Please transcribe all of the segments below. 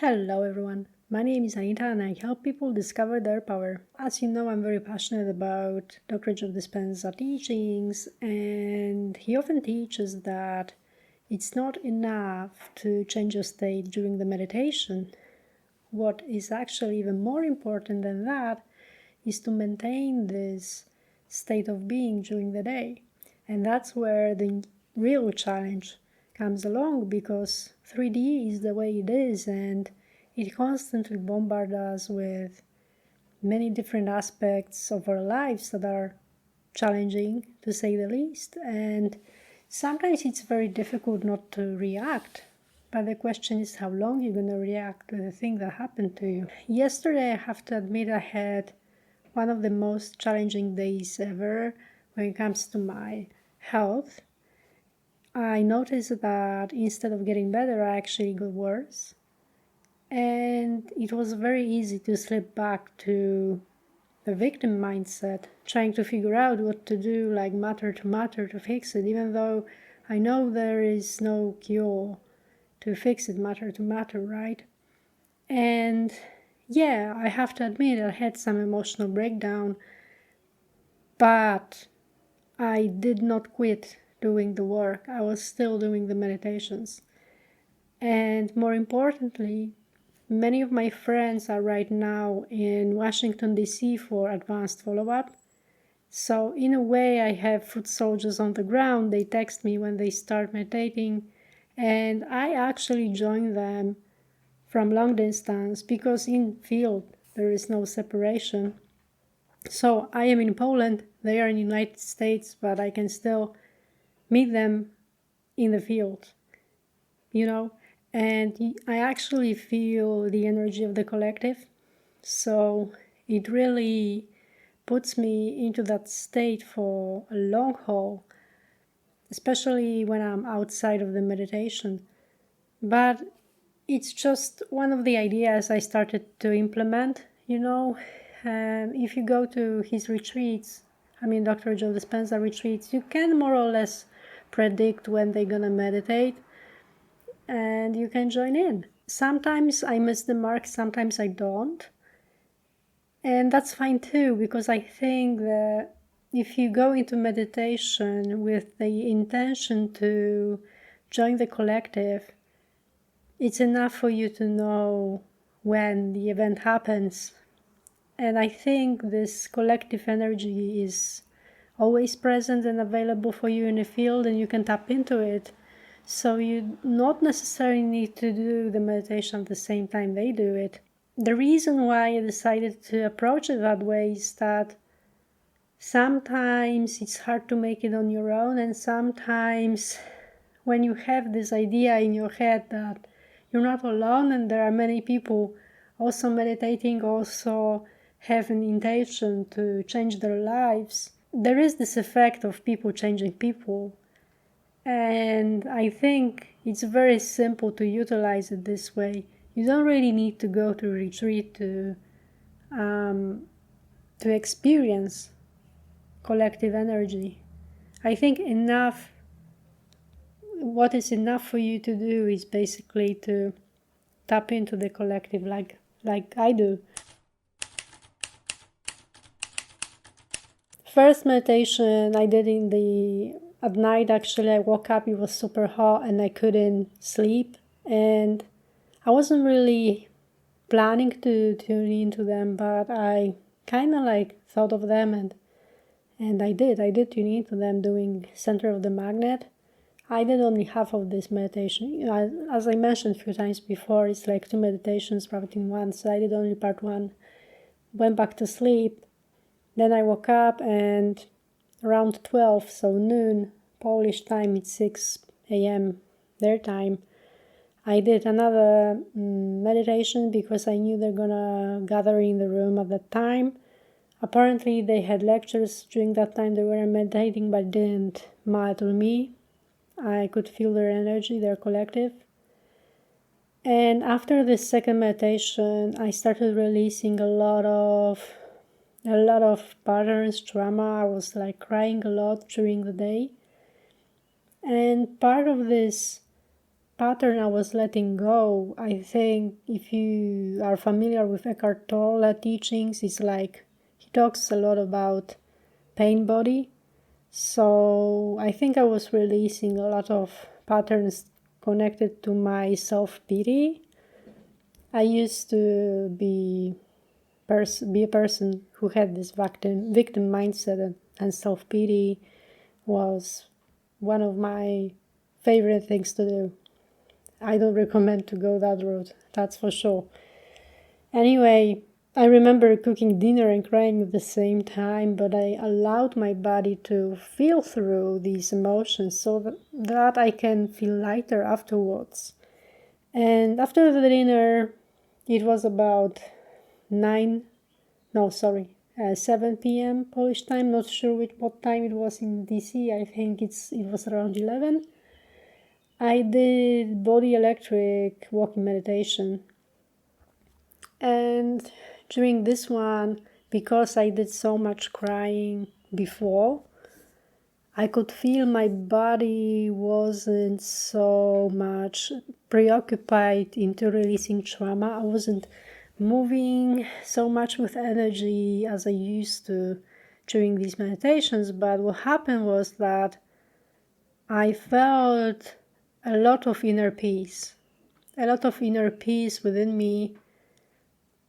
Hello everyone, my name is Anita and I help people discover their power. As you know, I'm very passionate about Dr. Joe Dispensa teachings, and he often teaches that it's not enough to change your state during the meditation. What is actually even more important than that is to maintain this state of being during the day. And that's where the real challenge comes along, because 3D is the way it is and it constantly bombards us with many different aspects of our lives that are challenging, to say the least. And sometimes it's very difficult not to react. But the question is how long you're going to react to the thing that happened to you. Yesterday, I have to admit, I had one of the most challenging days ever when it comes to my health. I noticed that instead of getting better, I actually got worse. And it was very easy to slip back to the victim mindset, trying to figure out what to do, like matter to fix it, even though I know there is no cure to fix it matter to matter, right? And yeah, I have to admit I had some emotional breakdown, but I did not quit doing the work. I was still doing the meditations. And more importantly, many of my friends are right now in Washington, D.C. for advanced follow-up. So in a way, I have foot soldiers on the ground. They text me when they start meditating, and I actually join them from long distance, because in field there is no separation. So I am in Poland, they are in the United States, but I can still meet them in the field, and I actually feel the energy of the collective. So it really puts me into that state for a long haul, especially when I'm outside of the meditation. But it's just one of the ideas I started to implement, if you go to his retreats, Dr. Joe Dispensa retreats, you can more or less predict when they're gonna meditate, and you can join in. Sometimes I miss the mark, sometimes I don't. And that's fine too, because I think that if you go into meditation with the intention to join the collective, it's enough for you to know when the event happens. And I think this collective energy is always present and available for you in the field, and you can tap into it. So you not necessarily need to do the meditation at the same time they do it. The reason why I decided to approach it that way is that sometimes it's hard to make it on your own, and sometimes when you have this idea in your head that you're not alone and there are many people also meditating, also have an intention to change their lives, there is this effect of people changing people. And I think it's very simple to utilize it this way. You don't really need to go to a retreat to experience collective energy. I think what is enough for you to do is basically to tap into the collective like I do. First meditation I did at night. Actually, I woke up, it was super hot and I couldn't sleep, and I wasn't really planning to tune into them, but I kind of thought of them, and I did tune into them doing Center of the Magnet. I did only half of this meditation. As I mentioned a few times before, it's like 2 meditations wrapped in one, so I did only part 1. Went back to sleep. Then I woke up, and around 12, so noon, Polish time, it's 6 a.m. their time, I did another meditation because I knew they're gonna gather in the room at that time. Apparently they had lectures during that time. They were meditating, but didn't matter me. I could feel their energy, their collective. And after this second meditation, I started releasing a lot of patterns, trauma. I was crying a lot during the day. And part of this pattern I was letting go. I think if you are familiar with Eckhart Tolle teachings, it's like he talks a lot about pain body. So I think I was releasing a lot of patterns connected to my self-pity. I used to be a person who had this victim mindset, and self-pity was one of my favorite things to do. I don't recommend to go that route, that's for sure. Anyway, I remember cooking dinner and crying at the same time, but I allowed my body to feel through these emotions so that I can feel lighter afterwards. And after the dinner, it was about 7 p.m. Polish time. Not sure what time it was in DC. I think it was around 11. I did body electric walking meditation. And during this one, because I did so much crying before, I could feel my body wasn't so much preoccupied into releasing trauma. I wasn't moving so much with energy as I used to during these meditations, but what happened was that I felt a lot of inner peace within me,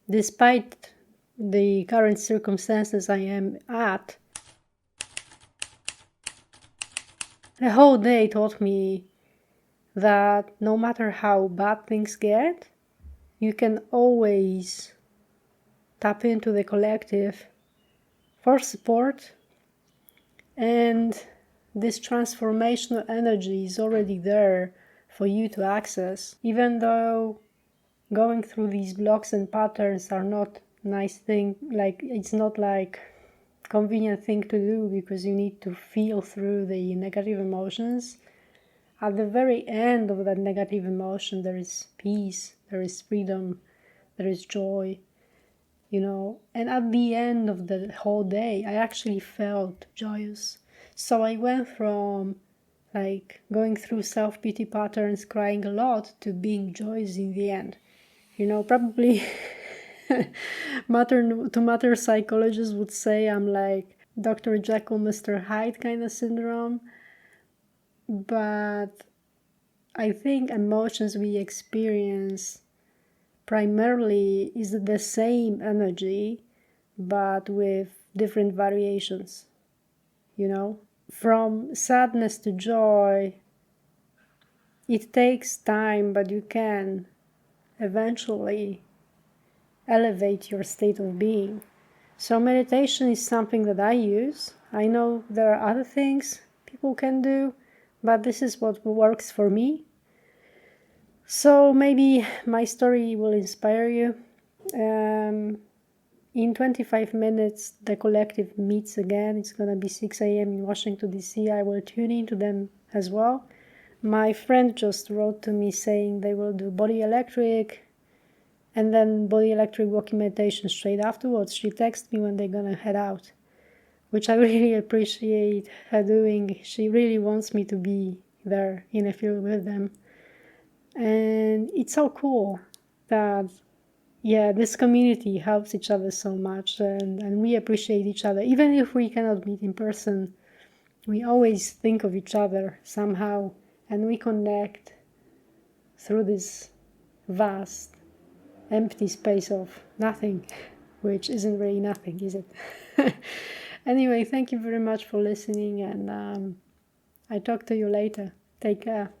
despite the current circumstances I am at. The whole day taught me that no matter how bad things get, you can always tap into the collective for support, and this transformational energy is already there for you to access. Even though going through these blocks and patterns are not nice thing, like it's not like convenient thing to do because you need to feel through the negative emotions. At the very end of that negative emotion, there is peace, there is freedom, there is joy, and at the end of the whole day, I actually felt joyous. So I went from like going through self-pity patterns, crying a lot, to being joyous in the end. Probably matter psychologists would say I'm like Dr. Jekyll, Mr. Hyde kind of syndrome. But I think emotions we experience primarily is the same energy, but with different variations. From sadness to joy, it takes time, but you can eventually elevate your state of being. So meditation is something that I use. I know there are other things people can do, but this is what works for me. So maybe my story will inspire you. In 25 minutes, the collective meets again. It's going to be 6 a.m. in Washington, D.C. I will tune into them as well. My friend just wrote to me saying they will do body electric and then body electric walking meditation straight afterwards. She texted me when they're going to head out, which I really appreciate her doing. She really wants me to be there in a field with them. And it's so cool that this community helps each other so much, and we appreciate each other. Even if we cannot meet in person, we always think of each other somehow, and we connect through this vast, empty space of nothing, which isn't really nothing, is it? Anyway, thank you very much for listening, and I talk to you later. Take care.